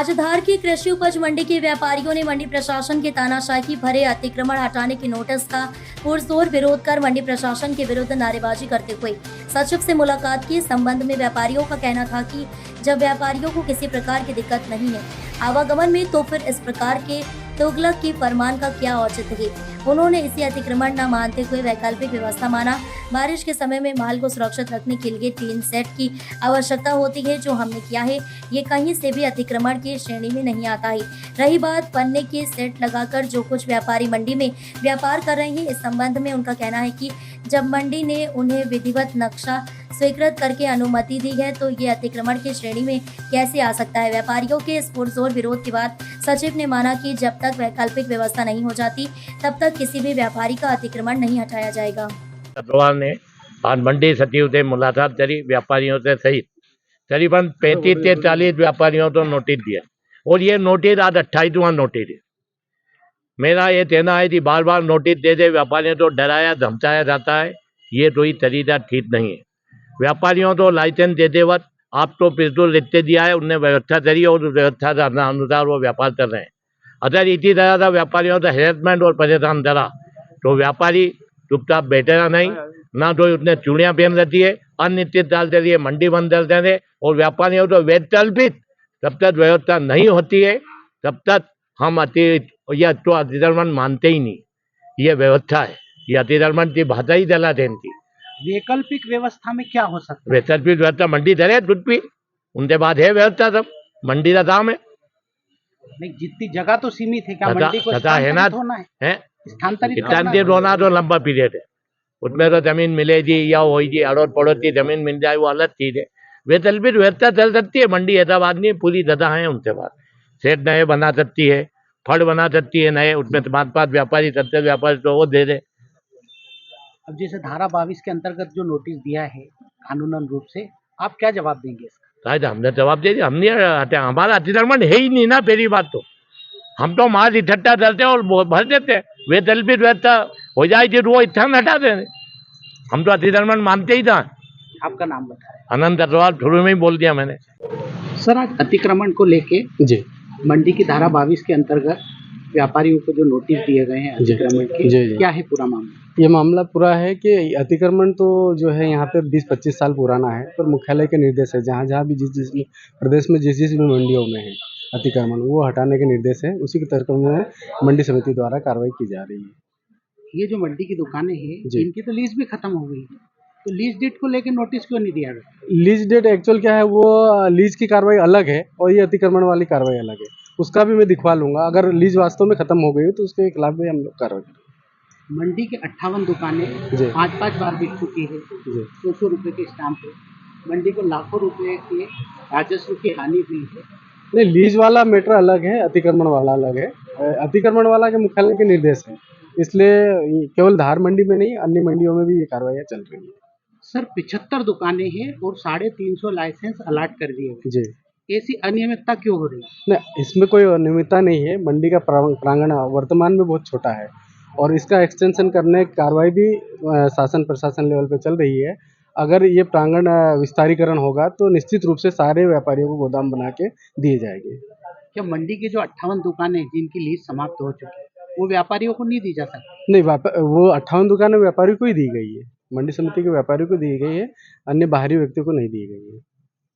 आज धार की कृषि उपज मंडी के व्यापारियों ने मंडी प्रशासन के तानाशाही भरे अतिक्रमण हटाने के नोटिस का पुरजोर विरोध कर मंडी प्रशासन के विरुद्ध नारेबाजी करते हुए सचिव से मुलाकात की। इस संबंध में व्यापारियों का कहना था कि जब व्यापारियों को किसी प्रकार की दिक्कत नहीं है आवागमन में, तो फिर इस प्रकार के तुगलक की फरमान का क्या औचित्य है। उन्होंने इसे अतिक्रमण न मानते हुए वैकल्पिक व्यवस्था माना। बारिश के समय में माल को सुरक्षित रखने के लिए टीन सेट की आवश्यकता होती है, जो हमने किया है। ये कहीं से भी अतिक्रमण की श्रेणी में नहीं आता है। रही बात पन्ने के सेट लगाकर जो कुछ व्यापारी मंडी में व्यापार कर रहे हैं, इस संबंध में उनका कहना है कि जब मंडी ने उन्हें विधिवत नक्शा स्वीकृत करके अनुमति दी है, तो ये अतिक्रमण की श्रेणी में कैसे आ सकता है। व्यापारियों के इस पुरजोर विरोध के बाद सचिव ने माना कि जब तक वैकल्पिक व्यवस्था नहीं हो जाती, तब तक किसी भी व्यापारी का अतिक्रमण नहीं हटाया जाएगा। ने आज मंडी सचिव से मुलाकात करी, व्यापारियों से सहित करीबन 35 से 40 व्यापारियों को नोटिस दिया और ये नोटिस आज 28वां नोटिस है। मेरा ये कहना है कि बार बार नोटिस दे दे व्यापारियों को डराया धमकाया जाता है, ये कोई तरीका ठीक नहीं है। व्यापारियों को लाइसेंस देते वक्त आपको पिस्तौल लिखते दिया है, उनने व्यवस्था करी और उस व्यवस्था के अनुसार वो व्यापार कर रहे हैं। अगर इसी तरह का व्यापारियों का हेरसमेंट और परेशान करा तो व्यापारी चुपचाप बैठेगा नहीं, ना तो उसने चूड़ियाँ पहन रखी है, अनिश्चित काल के लिए मंडी बंद कर देंगे। और व्यापारियों को वैकल्पिक जब तक व्यवस्था नहीं होती है तब तक हम अतिक्रमण मानते ही नहीं। ये व्यवस्था है, ये अतिक्रमण की भाषा ही चला देती। वैकल्पिक व्यवस्था में क्या हो सकता है? वैकल्पिक व्यवस्था मंडी धरे कुछ भी, उनके बाद है व्यवस्था, सब मंडी का काम है। नहीं, जितनी जगह तो सीमित है, क्या मंडी को स्थानांतरित होना है? स्थानांतरित होना तो लंबा पीरियड है, उसमें तो जमीन मिलेगी या होगी, अड़ोस पड़ोस की जमीन मिल जाए वो अलग चीज है। वैकल्पिक व्यवस्था चल सकती है, मंडी हैदराबाद नहीं पूरी जगह है, उनके पास सेट नए बना सकती है, फड़ बना सकती है नए, उसमें 5-5 व्यापारी 70 व्यापारी तो वो दे दे। अब जैसे धारा 22 के अंतर्गत जो नोटिस दिया है कानूनन रूप से, आप क्या जवाब देंगे इसका? हमने जवाब दे दिया, हमने हमारा अतिक्रमण है ही नहीं ना। पहली बात तो हम तो माल इकट्ठा करते और भर देते, वैकल्पिक व्यवस्था हो जाएगी तो वो स्थान हटा देंगे। हम तो अतिक्रमण मानते ही था। आपका नाम बताएं। अनंत अग्रवाल, शुरू में ही बोल दिया मैंने। सर, आज अतिक्रमण को लेके जी मंडी की धारा 22 के अंतर्गत व्यापारियों को जो नोटिस दिए गए हैं अतिक्रमण के, क्या है पूरा मामला? ये मामला पूरा है कि अतिक्रमण तो जो है यहाँ पे 20-25 साल पुराना है, पर मुख्यालय के निर्देश है जहाँ जहाँ भी जिस प्रदेश में जिस भी मंडियों में है अतिक्रमण, वो हटाने के निर्देश है। उसी के तर्क में मंडी समिति द्वारा कार्रवाई की जा रही है। ये जो मंडी की दुकानें हैं, इनकी तो लीज भी खत्म हो गई है, तो लीज डेट को लेकर नोटिस क्यों नहीं दिया गया? लीज डेट एक्चुअल क्या है, वो लीज की कार्रवाई अलग है और ये अतिक्रमण वाली कार्रवाई अलग है। उसका भी मैं दिखवा लूंगा। अगर लीज वास्तव में खत्म हो गई तो उसके खिलाफ भी हम लोग कार्रवाई करेंगे। मंडी के 58 दुकानें 5-5 बार बिक चुकी है, 100 रुपये के स्टाम्प है। मंडी को लाखों रुपए के राजस्व की हानि हुई है। नहीं, लीज वाला मैटर अलग है, अतिक्रमण वाला अलग है। अतिक्रमण वाला के मुख्यालय के निर्देश है, इसलिए केवल धार मंडी में नहीं अन्य मंडियों में भी ये कार्रवाई चल रही है। सर, 75 दुकानें हैं और 350 लाइसेंस अलॉट कर दिए गए। जी, ऐसी अनियमितता क्यों हो रही है? नहीं, इसमें कोई अनियमितता नहीं है। मंडी का प्रांगण वर्तमान में बहुत छोटा है और इसका एक्सटेंशन करने की कार्रवाई भी शासन प्रशासन लेवल पे चल रही है। अगर ये प्रांगण विस्तारीकरण होगा तो निश्चित रूप से सारे व्यापारियों को गोदाम बना के दिए जाएंगे। क्या मंडी के जो 58 दुकानें जिनकी लीज समाप्त हो चुकी है, वो व्यापारियों को नहीं दी जा सकती? नहीं, वो 58 दुकानें व्यापारियों को ही दी गई है, मंडी समिति के व्यापारियों को दी गई है, अन्य बाहरी व्यक्तियों को नहीं दी गई है।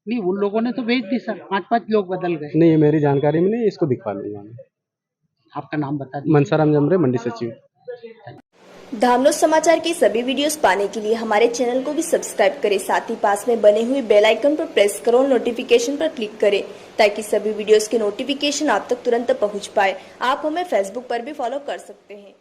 नहीं, उन लोगों ने तो बेच दी सर, 5-5 लोग बदल गए। नहीं, ये मेरी जानकारी में नहीं, इसको दिखवा लूंगा मैं। आपका नाम बता दीजिए। मनसाराम जमरे, मंडी सचिव। धामनोद समाचार की सभी वीडियोस पाने के लिए हमारे चैनल को भी सब्सक्राइब करें, साथ ही पास में बने हुए बेल आइकन पर प्रेस करो और नोटिफिकेशन पर क्लिक करें ताकि सभी वीडियोस के नोटिफिकेशन आप तक तुरंत पहुंच पाए। आप हमें फेसबुक पर भी फॉलो कर सकते हैं।